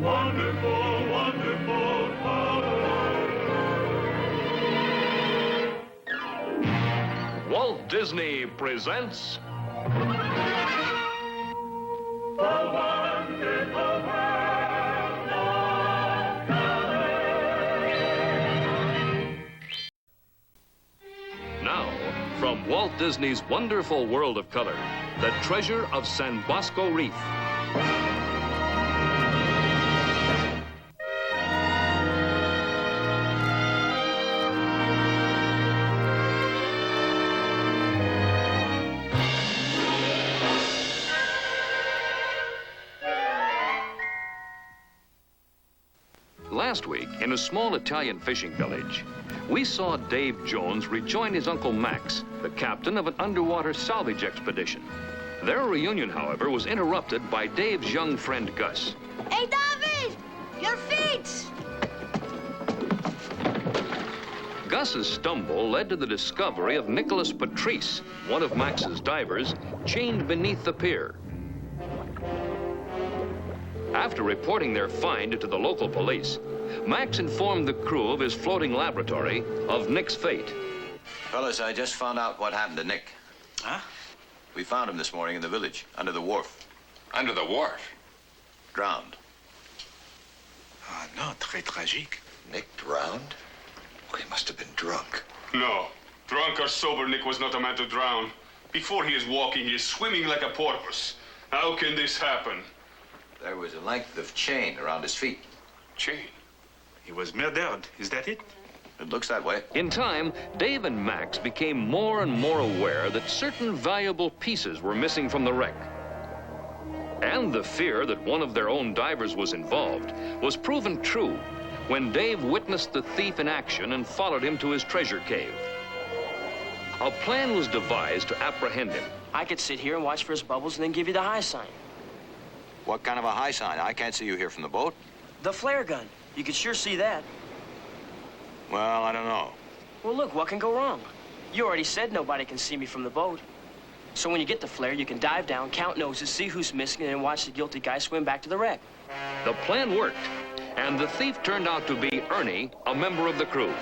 Wonderful, wonderful color. Walt Disney presents The wonderful world of color. now from Walt Disney's Wonderful World of Color, the treasure of San Bosco Reef. Last week, in a small Italian fishing village, we saw Dave Jones rejoin his Uncle Max, the captain of an underwater salvage expedition. Their reunion, however, was interrupted by Dave's young friend, Gus. Hey, David! Your feet! Gus's stumble led to the discovery of Nicholas Patrice, one of Max's divers, chained beneath the pier. After reporting their find to the local police, Max informed the crew of his floating laboratory of Nick's fate. Fellas, I just found out what happened to Nick. Huh? We found him this morning in the village, under the wharf. Under the wharf? Drowned. Ah, no, très tragique. Nick drowned? Oh, he must have been drunk. No. Drunk or sober, Nick was not a man to drown. Before he is walking, he is swimming like a porpoise. How can this happen? There was a length of chain around his feet. Chain. He was murdered, is that it? It looks that way. In time, Dave and Max became more and more aware that certain valuable pieces were missing from the wreck. And the fear that one of their own divers was involved was proven true when Dave witnessed the thief in action and followed him to his treasure cave. A plan was devised to apprehend him. I could sit here and watch for his bubbles and then give you the high sign. What kind of a high sign? I can't see you here from the boat. The flare gun. You could sure see that. Well, I don't know. Well, look, what can go wrong? You already said nobody can see me from the boat. So when you get the flare, you can dive down, count noses, see who's missing, and then watch the guilty guy swim back to the wreck. The plan worked, and the thief turned out to be Ernie, a member of the crew.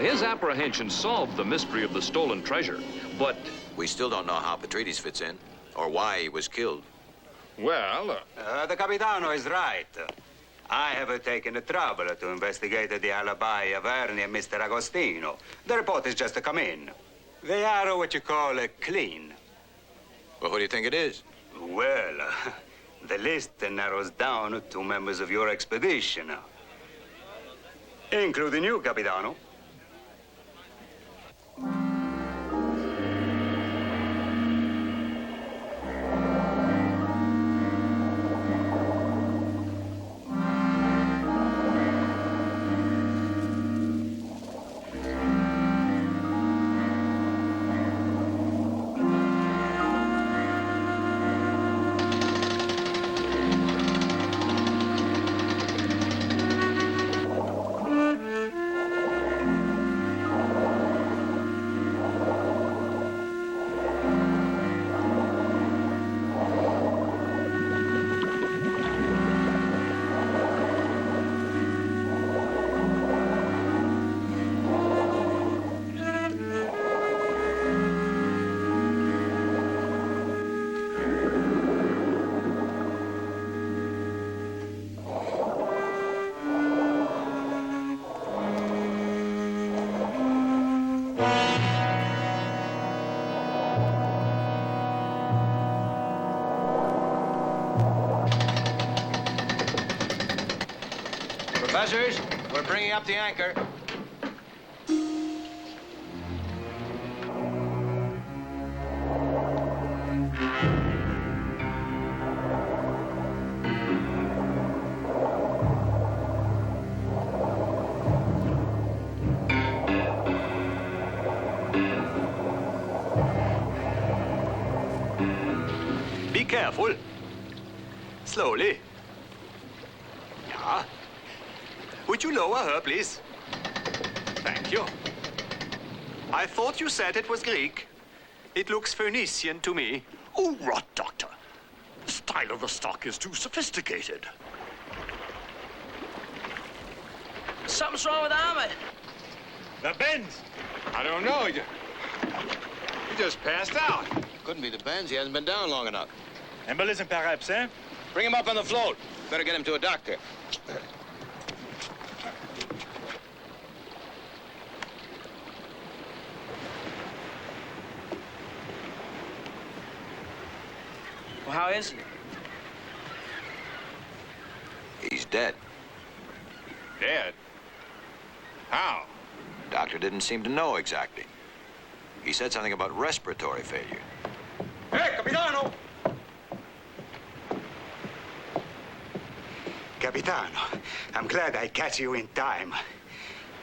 His apprehension solved the mystery of the stolen treasure, but We still don't know how Patrides fits in, or why he was killed. Well, the Capitano is right. I have taken the trouble to investigate the alibi of Ernie and Mr. Agostino. The report has just come in. They are what you call clean. Well, who do you think it is? Well, the list narrows down to 2 members of your expedition, including you, Capitano. Professors, we're bringing up the anchor. Be careful. Slowly. Yeah. Would you lower her, please? Thank you. I thought you said it was Greek. It looks Phoenician to me. Oh, rot, Doctor. The style of the stock is too sophisticated. Something's wrong with Ahmed. The Benz. I don't know. He just passed out. Couldn't be the Benz. He hasn't been down long enough. Embolism perhaps, eh? Bring him up on the float. Better get him to a doctor. Well, how is he? He's dead. Dead? How? Doctor didn't seem to know exactly. He said something about respiratory failure. Hey, Capitano! Capitano, I'm glad I catch you in time.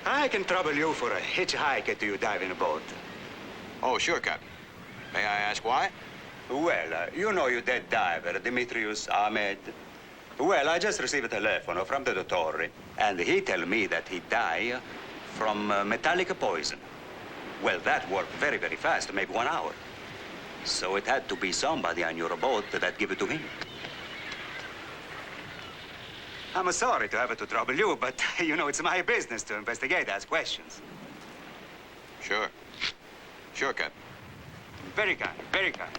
I can trouble you for a hitchhike till you dive in a boat. Oh, sure, Captain. May I ask why? Well, you know you dead diver, Demetrius Ahmed. Well, I just received a telephone from the dottore, and he tell me that he die from metallic poison. Well, that worked very, very fast, maybe 1 hour. So it had to be somebody on your boat that give it to him. I'm sorry to have to trouble you, but, you know, it's my business to investigate, ask questions. Sure. Sure, Captain. Very kind, very kind.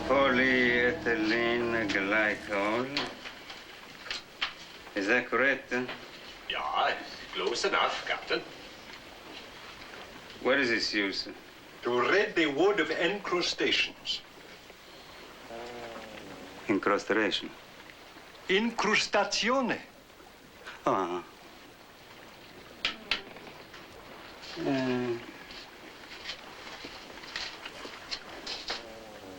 Polyethylene glycol. Is that correct? Yeah, close enough, Captain. What is its use? To rid the wood of encrustations. Incrustation. Incrustazione. Ah.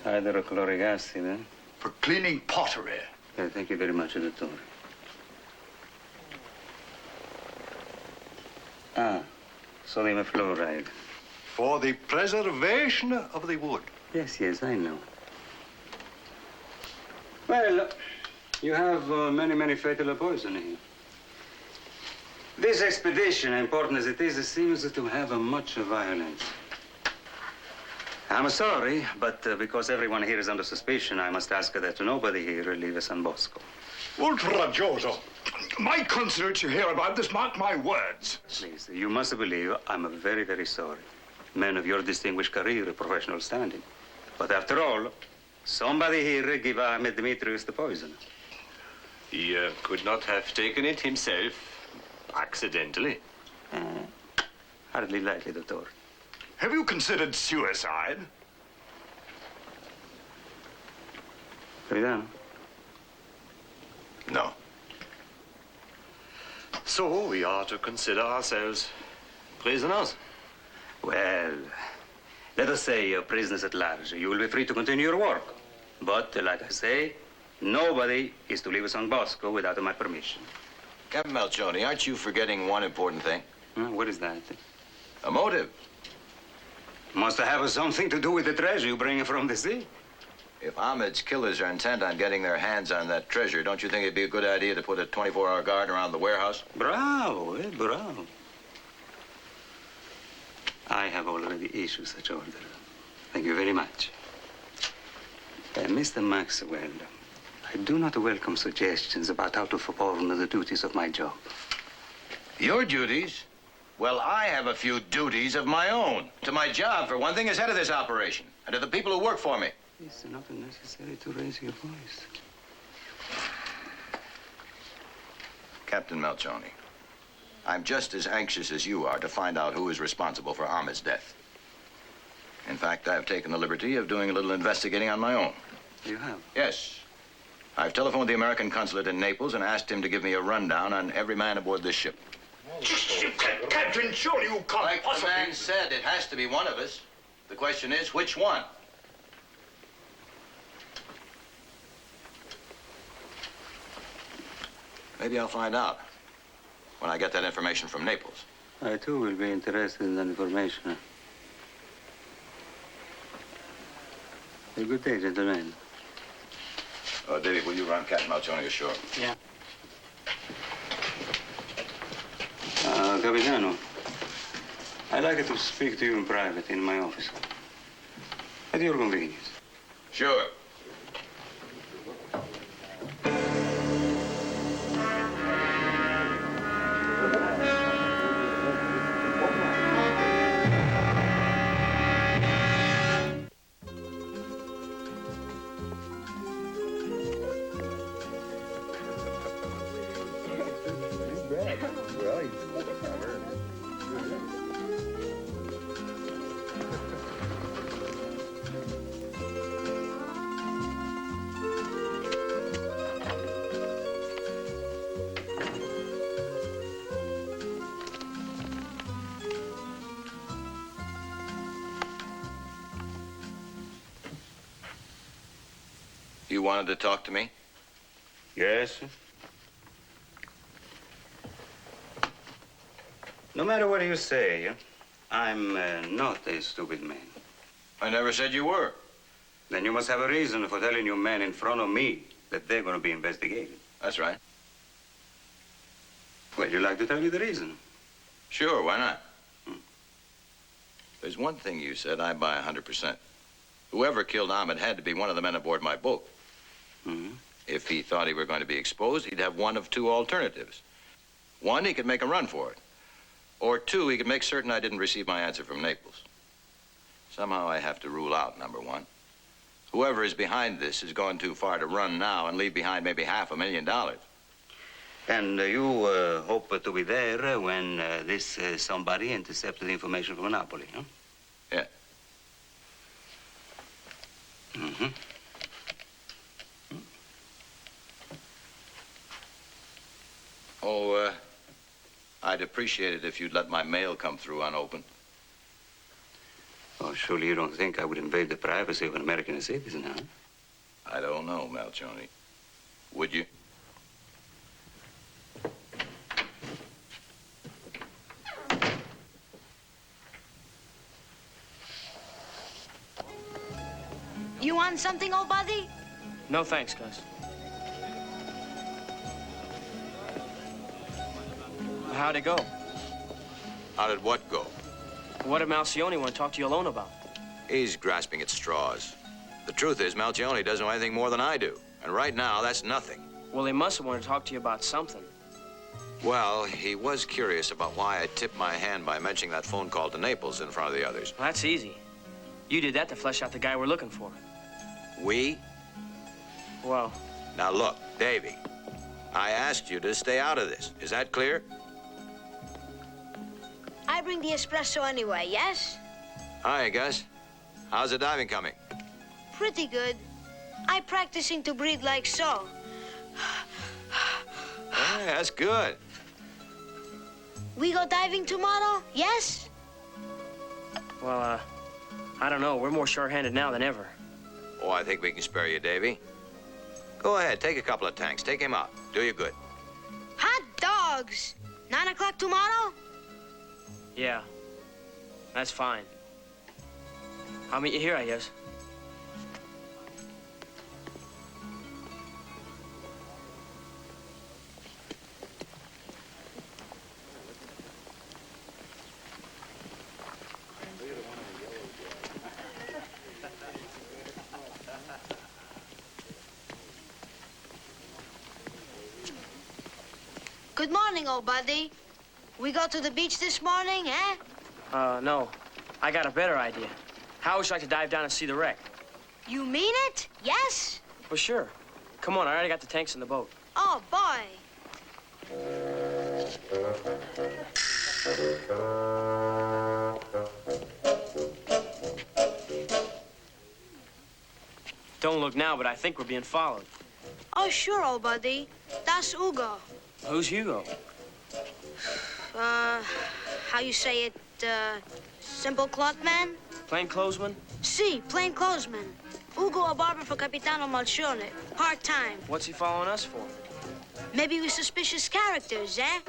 Hydrochloric acid, eh? For cleaning pottery. Thank you very much, Dottore. Ah, sodium fluoride. For the preservation of the wood. Yes, yes, I know. Well, you have many, many fatal poison here. This expedition, important as it is, seems to have much violence. I'm sorry, but because everyone here is under suspicion, I must ask that nobody here leave San Bosco. Ultraggioso. My consulates you hear about this, mark my words. Please, you must believe I'm very, very sorry. Men of your distinguished career, professional standing. But after all, somebody here give Ahmed Demetrius the poison. He could not have taken it himself, accidentally. Hardly likely, Doctor. Have you considered suicide? Capitano? No. So we are to consider ourselves prisoners? Well, let us say prisoners at large. You will be free to continue your work. But, like I say, nobody is to leave San Bosco without my permission. Captain Malcioni, aren't you forgetting one important thing? What is that? A motive. Must have something to do with the treasure you bring from the sea. If Ahmed's killers are intent on getting their hands on that treasure, don't you think it'd be a good idea to put a 24-hour guard around the warehouse? Bravo, bravo. I have already issued such order. Thank you very much. Mr. Maxwell, I do not welcome suggestions about how to perform the duties of my job. Your duties? Well, I have a few duties of my own. To my job, for one thing, as head of this operation, and to the people who work for me. It's not necessary to raise your voice. Captain Malcioni, I'm just as anxious as you are to find out who is responsible for Ahmed's death. In fact, I've taken the liberty of doing a little investigating on my own. You have? Yes. I've telephoned the American consulate in Naples and asked him to give me a rundown on every man aboard this ship. Captain, surely you can't Like the possibly... man said, it has to be one of us. The question is, which one? Maybe I'll find out when I get that information from Naples. I, too, will be interested in that information. A good day, gentlemen. David, will you run Captain Malcioni ashore? Yeah. Capitano, I'd like to speak to you in private in my office. At your convenience. Sure. You wanted to talk to me? Yes? No matter what you say, I'm not a stupid man. I never said you were. Then you must have a reason for telling your men in front of me that they're going to be investigated. That's right. Well, you like to tell me the reason? Sure, why not? There's one thing you said I buy 100%. Whoever killed Ahmed had to be one of the men aboard my boat. Mm-hmm. If he thought he were going to be exposed, he'd have one of two alternatives. One, he could make a run for it. Or two, he could make certain I didn't receive my answer from Naples. Somehow I have to rule out number one. Whoever is behind this has gone too far to run now and leave behind maybe $500,000. And you hope to be there when this somebody intercepted the information from Napoli, huh? Yeah. Mm-hmm. Oh, I'd appreciate it if you'd let my mail come through unopened. Oh, surely you don't think I would invade the privacy of an American citizen, huh? I don't know, Malcioni. Would you? You want something, old buddy? No thanks, Gus. How'd it go? How did what go? What did Malcioni want to talk to you alone about? He's grasping at straws. The truth is, Malcioni doesn't know anything more than I do. And right now, that's nothing. Well, he must have wanted to talk to you about something. Well, he was curious about why I tipped my hand by mentioning that phone call to Naples in front of the others. Well, that's easy. You did that to flesh out the guy we're looking for. We? Well, Now look, Davy, I asked you to stay out of this. Is that clear? I bring the espresso anyway, yes? Hi, Gus. How's the diving coming? Pretty good. I practicing to breathe like so. Yeah, that's good. We go diving tomorrow, yes? well, I don't know. We're more short-handed now than ever. Oh, I think we can spare you, Davy. Go ahead, take a couple of tanks. Take him out. Do you good. Hot dogs! 9 o'clock tomorrow? Yeah, that's fine. I'll meet you here, I guess. Good morning, old buddy. We go to the beach this morning, eh? No. I got a better idea. How would you like to dive down and see the wreck? You mean it? Yes? Well, sure. Come on, I already got the tanks in the boat. Oh, boy. Don't look now, but I think we're being followed. Oh, sure, old buddy. That's Hugo. Who's Hugo? How you say it, simple cloth man? Plainclothesman? Si, plain clothesman. Hugo, a barber for Capitano Malcione. Part-time. What's he following us for? Maybe we're suspicious characters, eh?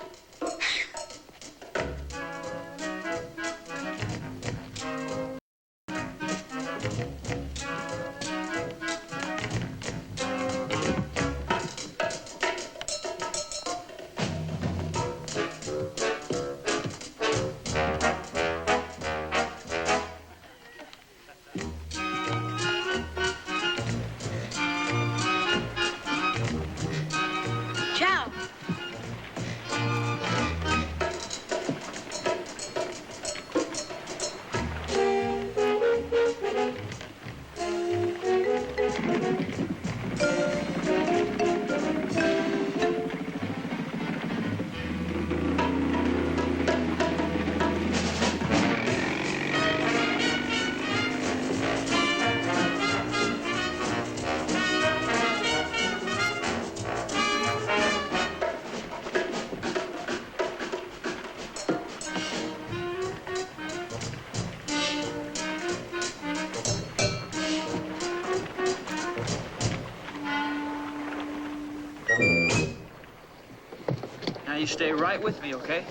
you stay right with me, okay?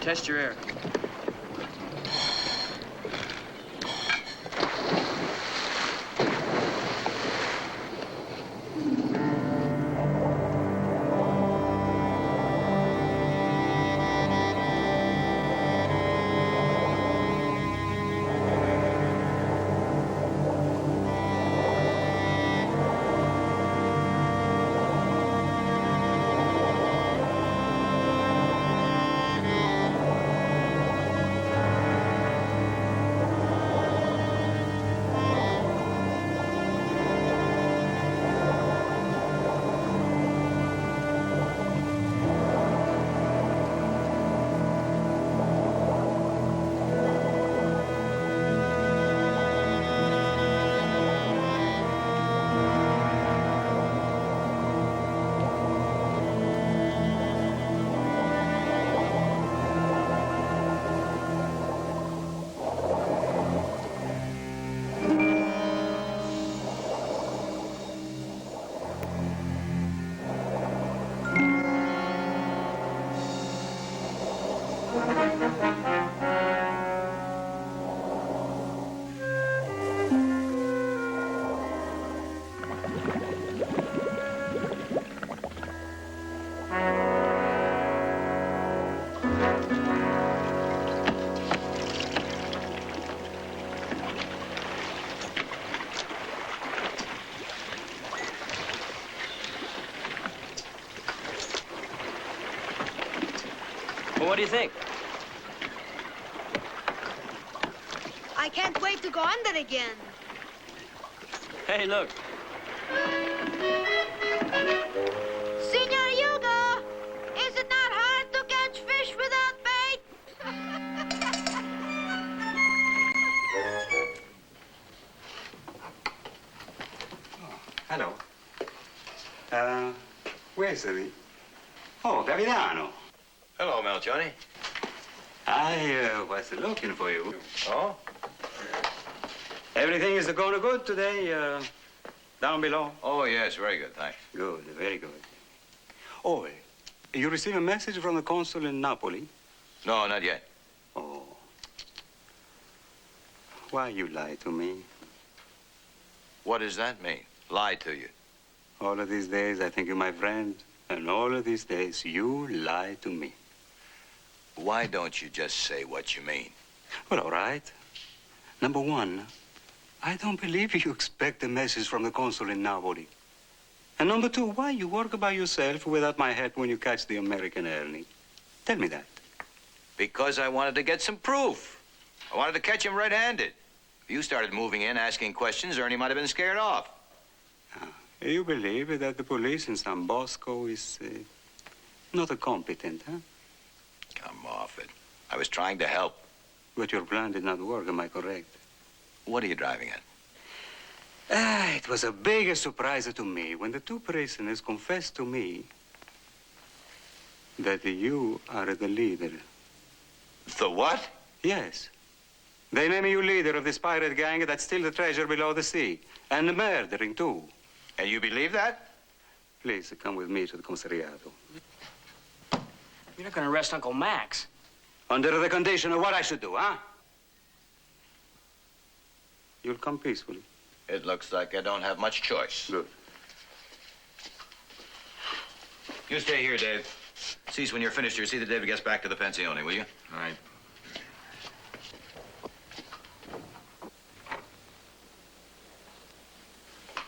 Test your air. Well, what do you think? I can't wait to go under again. Hey, look. Senor Hugo, is it not hard to catch fish without bait? Hello. Where's the... Oh, Capitano. Hello, Malcioni. I was looking for you. Oh? Everything is going good today, down below? Oh, yes, very good, thanks. Good, very good. Oh, you received a message from the consul in Napoli? No, not yet. Oh. Why you lie to me? What does that mean? Lie to you? All of these days, I think you're my friend. And all of these days, you lie to me. Why don't you just say what you mean? Well, all right. Number one, I don't believe you expect a message from the consul in Napoli. And number two, why you work by yourself without my help when you catch the American Ernie? Tell me that. Because I wanted to get some proof. I wanted to catch him red-handed. If you started moving in, asking questions, Ernie might have been scared off. You believe that the police in San Bosco is not competent, huh? Come off it. I was trying to help. But your plan did not work, am I correct? What are you driving at? It was a big surprise to me when the two prisoners confessed to me that you are the leader. The what? Yes. They name you leader of this pirate gang that steal the treasure below the sea. And murdering, too. And you believe that? Please, come with me to the commissariato. You're not gonna arrest Uncle Max. Under the condition of what I should do, huh? You'll come peacefully. It looks like I don't have much choice. Good. You stay here, Dave. Cease, when you're finished here, see that David gets back to the pensione, will you? All right.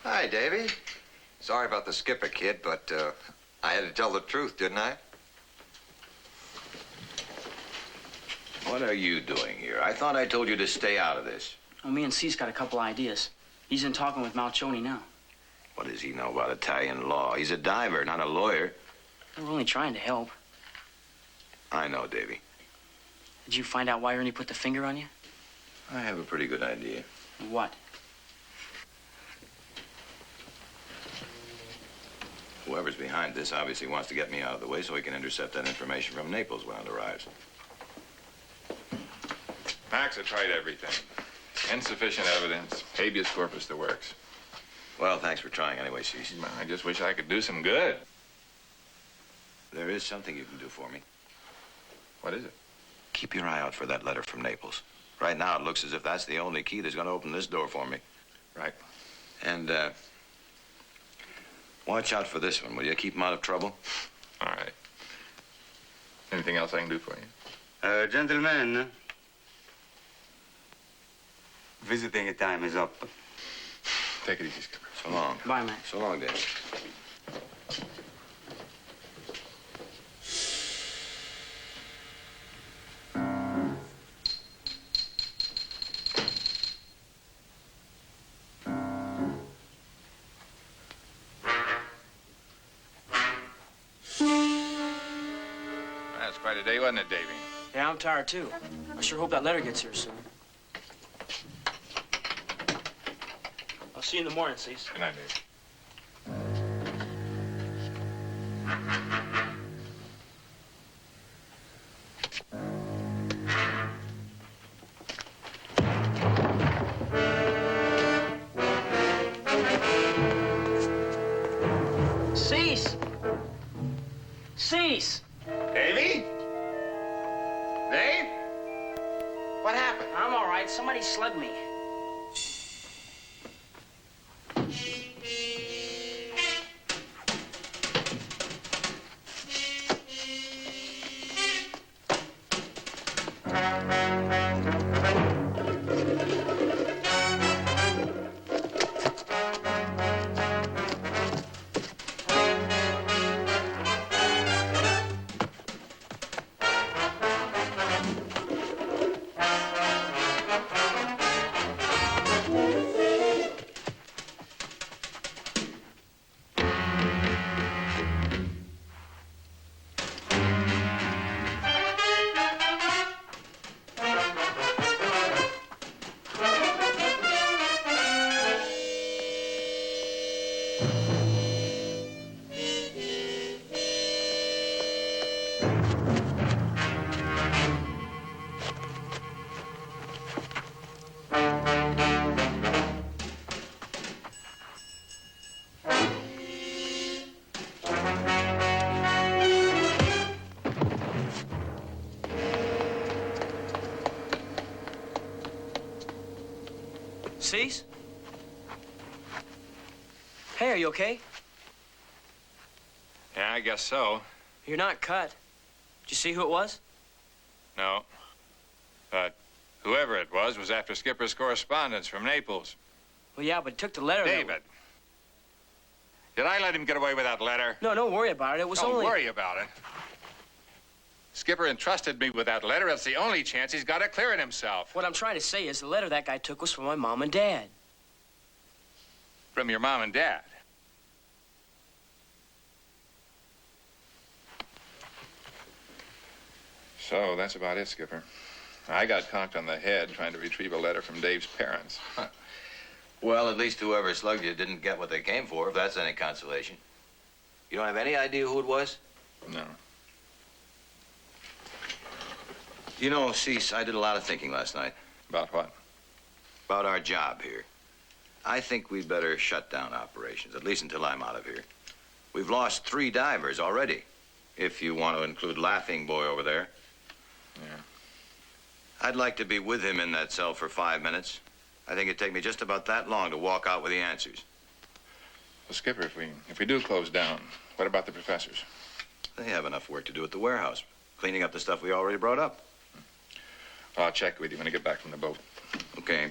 Hi, Davy. Sorry about the skipper, kid, but I had to tell the truth, didn't I? What are you doing here? I thought I told you to stay out of this. Oh, me and C's got a couple ideas. He's in talking with Malcioni now. What does he know about Italian law? He's a diver, not a lawyer. We're only trying to help. I know, Davy. Did you find out why Ernie put the finger on you? I have a pretty good idea. What? Whoever's behind this obviously wants to get me out of the way so he can intercept that information from Naples when it arrives. Max had tried everything. Insufficient evidence, habeas corpus, the works. Well, thanks for trying anyway, Cease. I just wish I could do some good. There is something you can do for me. What is it? Keep your eye out for that letter from Naples. Right now, it looks as if that's the only key that's going to open this door for me. Right. And, watch out for this one, will you? Keep him out of trouble. All right. Anything else I can do for you? Gentlemen, visiting time is up. Take it easy, Skipper. So long. Bye, Max. So long, Dave. That's quite a day, wasn't it, Davy? Yeah, I'm tired, too. I sure hope that letter gets here soon. I'll see you in the morning, Cease. Good night, Davy. Cease! Cease! Davy? Dave? What happened? I'm all right. Somebody slugged me. Cease? Hey, are you okay? Yeah, I guess so. You're not cut. Did you see who it was? No. But whoever it was after Skipper's correspondence from Naples. Well, yeah, but it took the letter. David. Did I let him get away with that letter? No, don't worry about it. It was Don't only... worry about it. Skipper entrusted me with that letter. It's the only chance he's got of clearing himself. What I'm trying to say is the letter that guy took was from my mom and dad. From your mom and dad? So that's about it, Skipper. I got conked on the head trying to retrieve a letter from Dave's parents. Well, at least whoever slugged you didn't get what they came for, if that's any consolation. You don't have any idea who it was? No. You know, Cease, I did a lot of thinking last night. About what? About our job here. I think we'd better shut down operations, at least until I'm out of here. We've lost 3 divers already, if you want to include Laughing Boy over there. Yeah. I'd like to be with him in that cell for 5 minutes. I think it'd take me just about that long to walk out with the answers. Well, Skipper, if we do close down, what about the professors? They have enough work to do at the warehouse, cleaning up the stuff we already brought up. I'll check with you when I get back from the boat. Okay.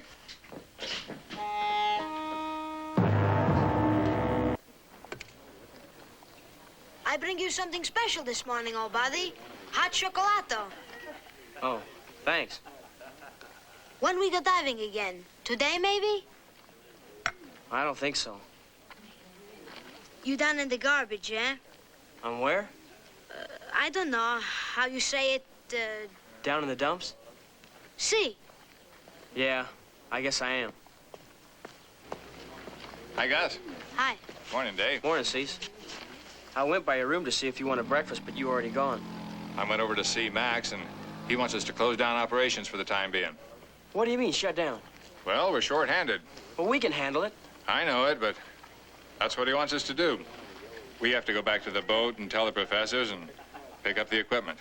I bring you something special this morning, old buddy. Hot chocolato. Oh, thanks. When we go diving again? Today, maybe? I don't think so. You down in the garbage, eh? On where? I don't know how you say it, Down in the dumps? See. Yeah, I guess I am. Hi, Gus. Hi. Morning, Dave. Morning, Cease. I went by your room to see if you wanted breakfast, but you already gone. I went over to see Max, and he wants us to close down operations for the time being. What do you mean, shut down? Well, we're short-handed. Well, we can handle it. I know it, but that's what he wants us to do. We have to go back to the boat and tell the professors and pick up the equipment.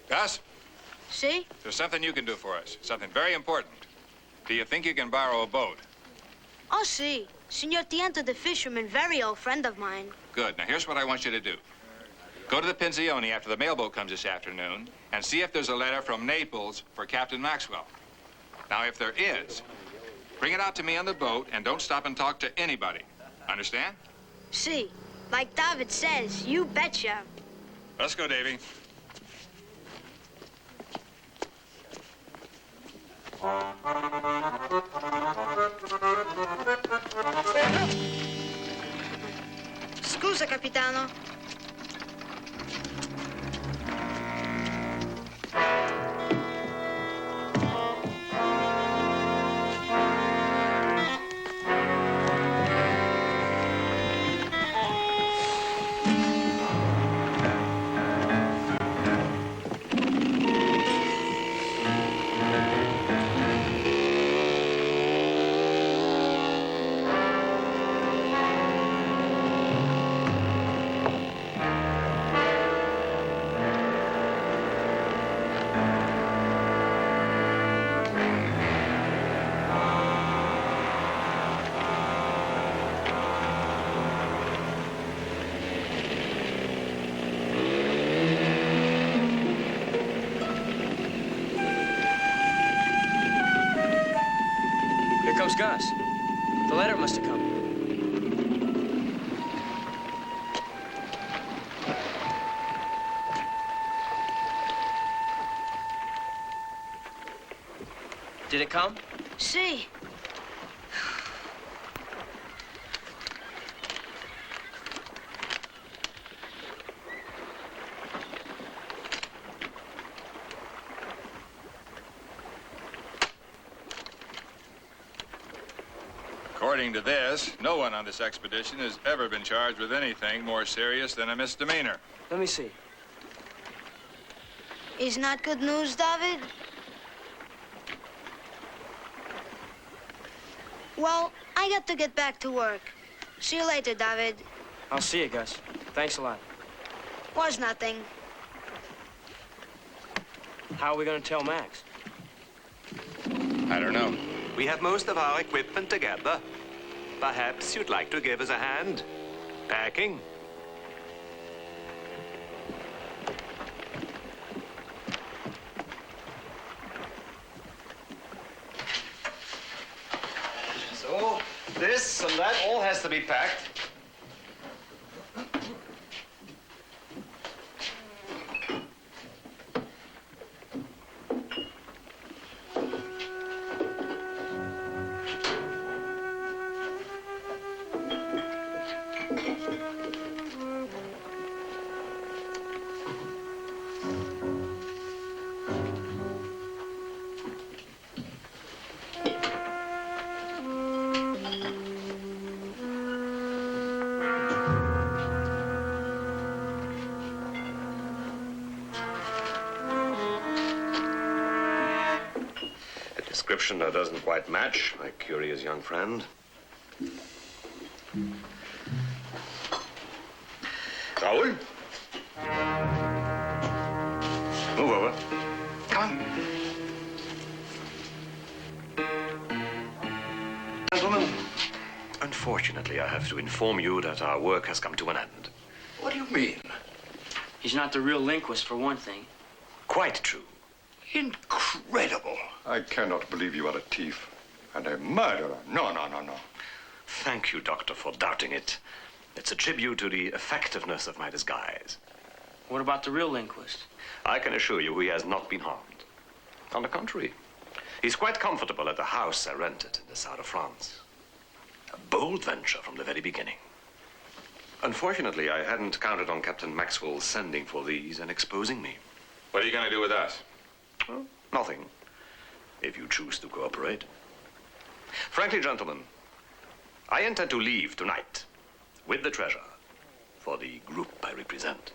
Gus, See? there's something you can do for us. Something very important. Do you think you can borrow a boat? Oh, see. Senor Tiento the fisherman, very old friend of mine. Good. Now, here's what I want you to do. Go to the Pensione after the mailboat comes this afternoon and see if there's a letter from Naples for Captain Maxwell. Now, if there is, bring it out to me on the boat and don't stop and talk to anybody. Understand? See. Like David says, you betcha. Let's go, Davy. Scusa, capitano. Here comes Gus. The letter must have come. Did it come? See. According to this, no one on this expedition has ever been charged with anything more serious than a misdemeanor. Let me see. Is not good news, David? Well, I got to get back to work. See you later, David. I'll see you, Gus. Thanks a lot. Was nothing. How are we going to tell Max? I don't know. We have most of our equipment together. Perhaps you'd like to give us a hand? Packing? So, this and that all has to be packed. Description that doesn't quite match my curious young friend. Raoul? Move over. Come on. Gentlemen, unfortunately, I have to inform you that our work has come to an end. What do you mean? He's not the real linguist, for one thing. Quite true. Incredible. I cannot believe you are a thief and a murderer. No, no, no, no. Thank you, Doctor, for doubting it. It's a tribute to the effectiveness of my disguise. What about the real linguist? I can assure you he has not been harmed. On the contrary, he's quite comfortable at the house I rented in the south of France. A bold venture from the very beginning. Unfortunately, I hadn't counted on Captain Maxwell sending for these and exposing me. What are you going to do with us? Well, nothing, if you choose to cooperate. Frankly, gentlemen, I intend to leave tonight with the treasure for the group I represent.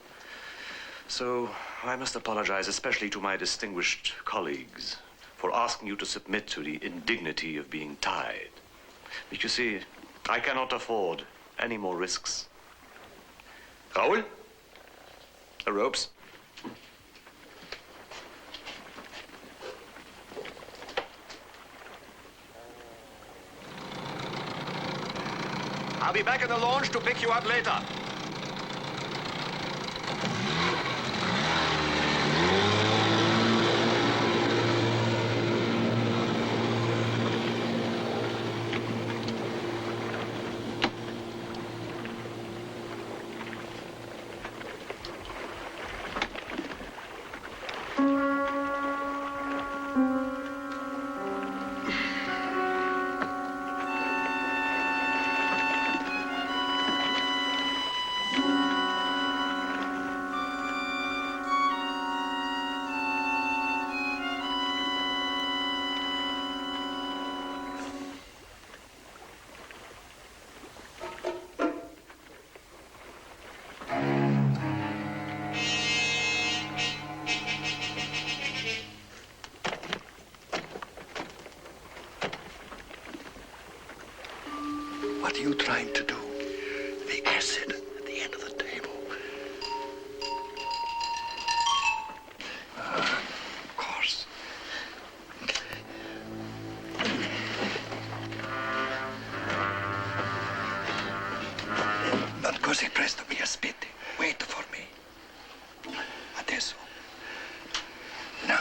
So I must apologize especially to my distinguished colleagues for asking you to submit to the indignity of being tied. But you see, I cannot afford any more risks. Raoul? The ropes. I'll be back in the launch to pick you up later. What are you trying to do? The acid at the end of the table. Of course. Non così presto, mi aspetti. Wait for me. Adesso. Now.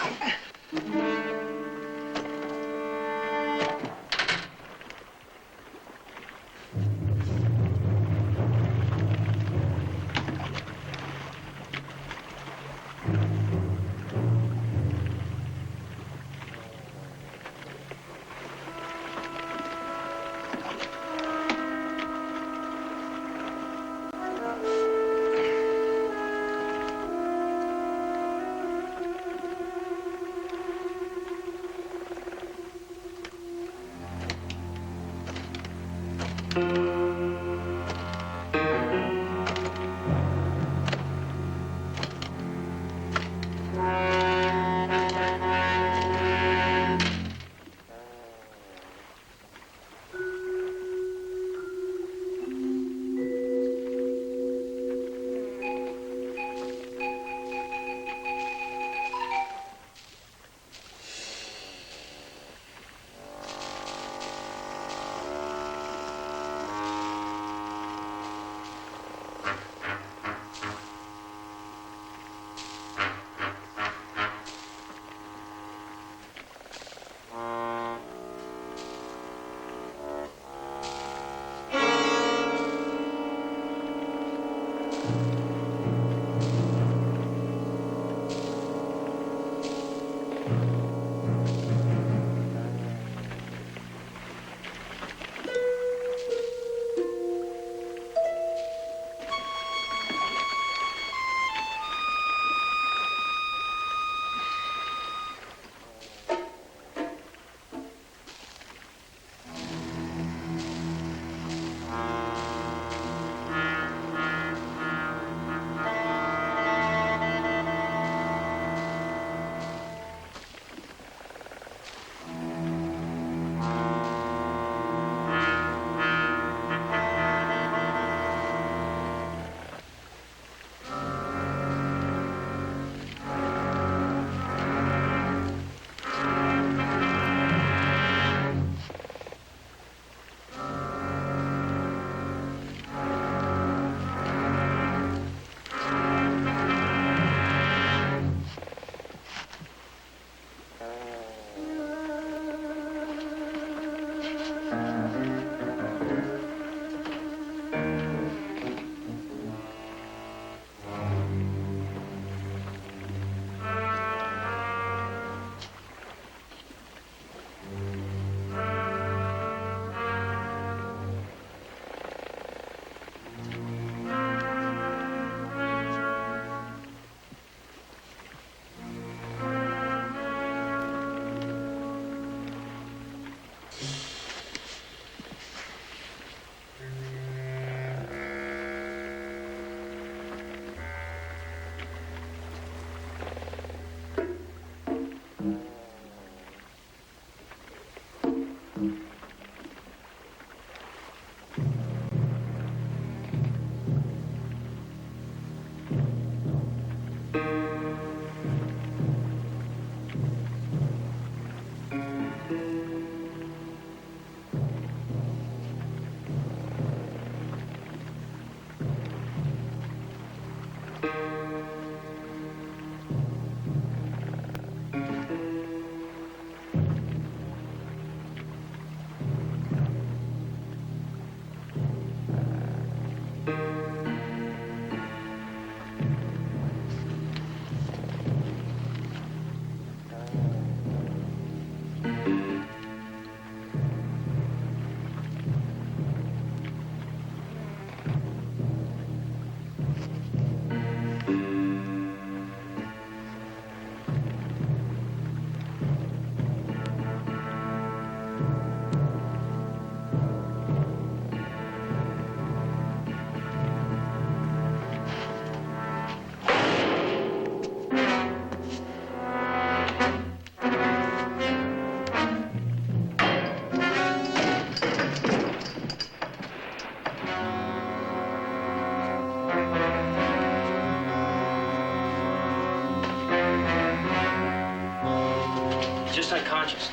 Just unconscious.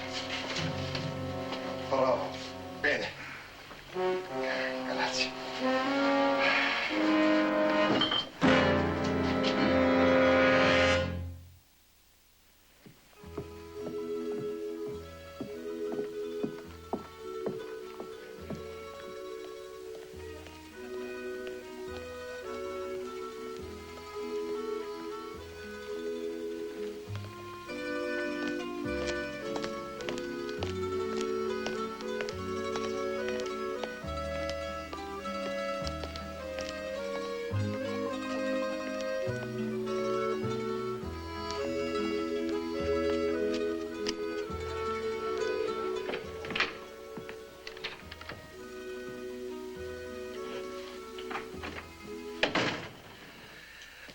Oh, bene. Grazie.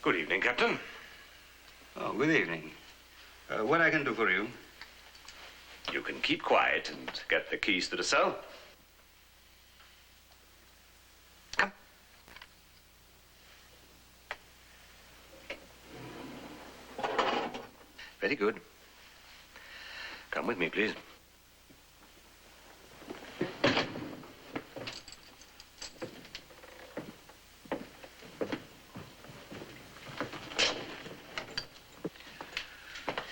Good evening, Captain. Oh, good evening. What I can do for you? You can keep quiet and get the keys to the cell. Come. Very good. Come with me, please.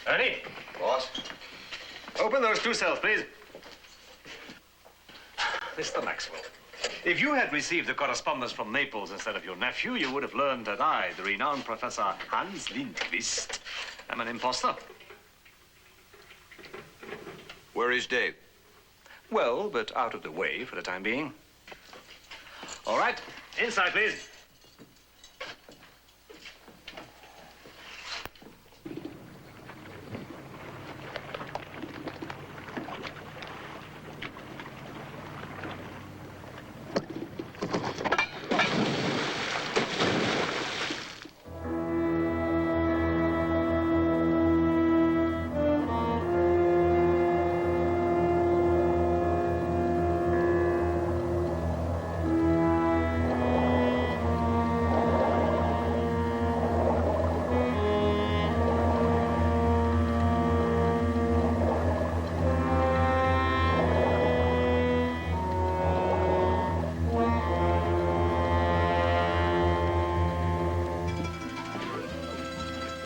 Ernie. Boss? Open those two cells, please. Mr. Maxwell, if you had received the correspondence from Naples instead of your nephew, you would have learned that I, the renowned Professor Hans Lindqvist, am an imposter. Where is Dave? Well, but out of the way for the time being. All right, inside, please.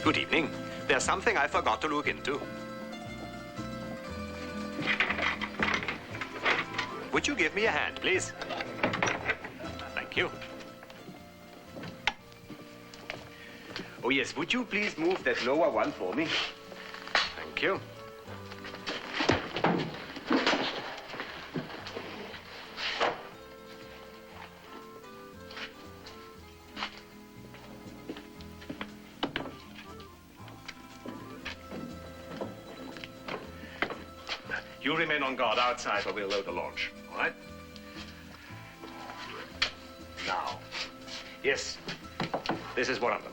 Good evening. There's something I forgot to look into. Would you give me a hand, please? Thank you. Oh, yes, would you please move that lower one for me? Thank you. You remain on guard outside or we'll load the launch, all right? Now, yes, this is one of them.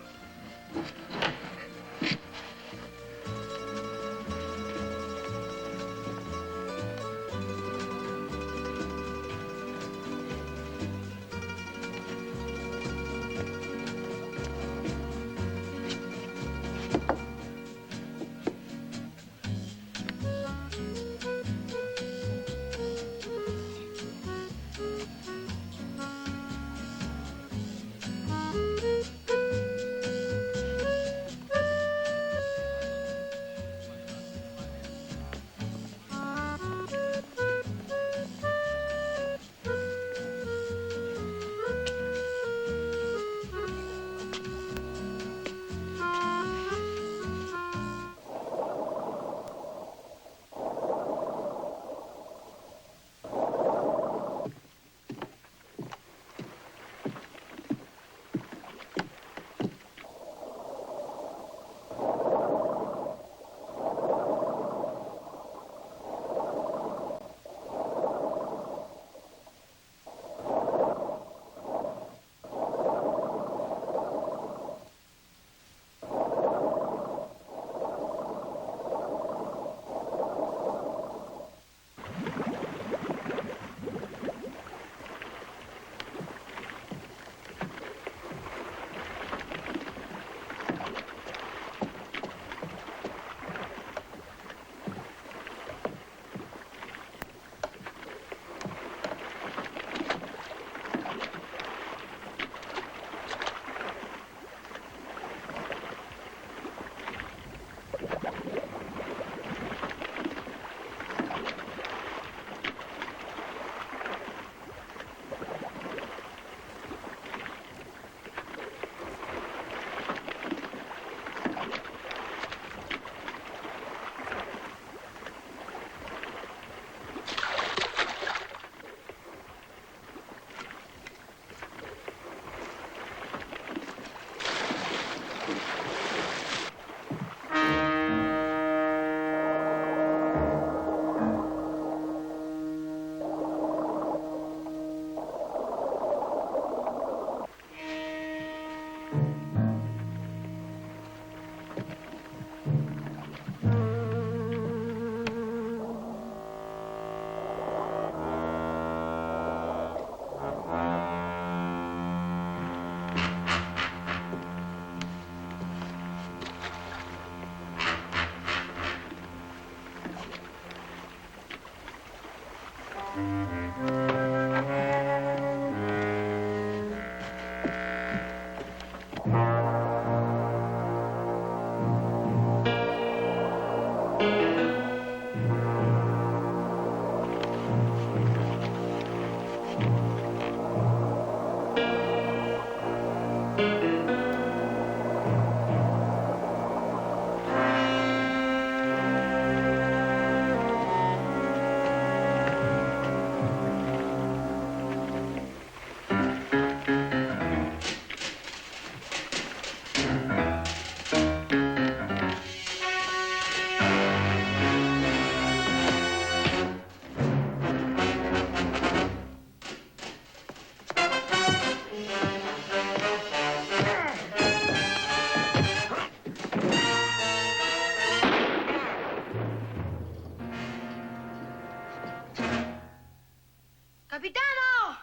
Capitano!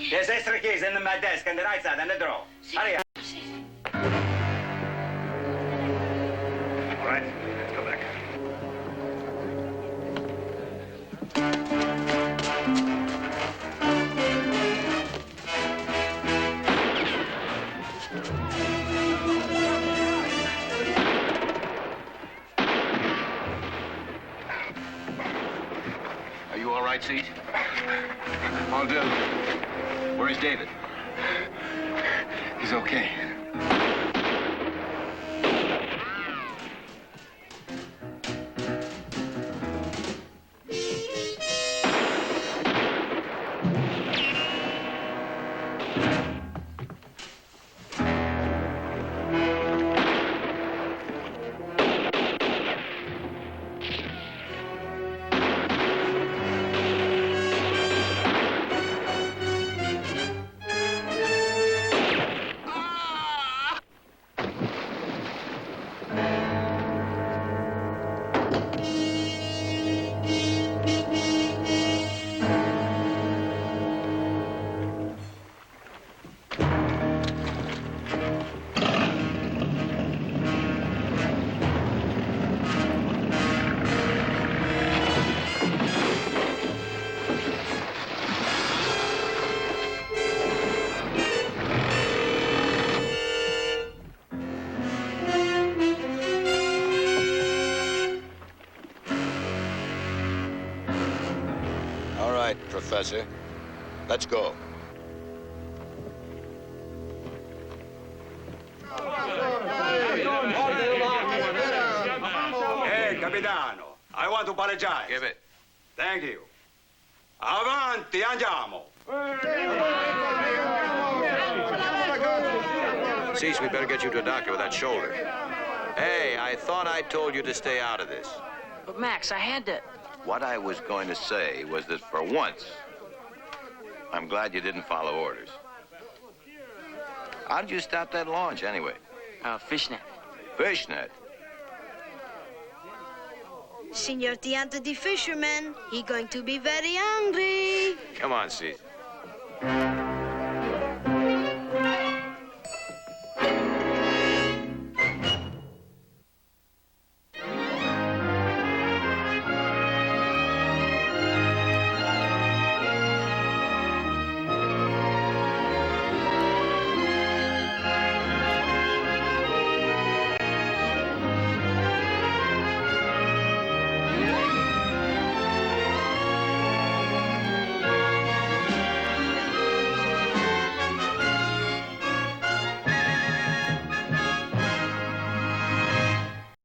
There's extra keys in my desk on the right side, on the drawer. Hurry up. All right, let's go back. Are you all right, Seat? All do. Where's David? He's okay. All right, Professor. Let's go. Hey, Capitano, I want to apologize. Give it. Thank you. Avanti, andiamo. Cease, we better get you to a doctor with that shoulder. Hey, I thought I told you to stay out of this. But Max, I had to. What I was going to say was that for once, I'm glad you didn't follow orders. How did you stop that launch, anyway? Fishnet. Fishnet? Signor Tianto the fisherman, he going to be very hungry. Come on, Cease.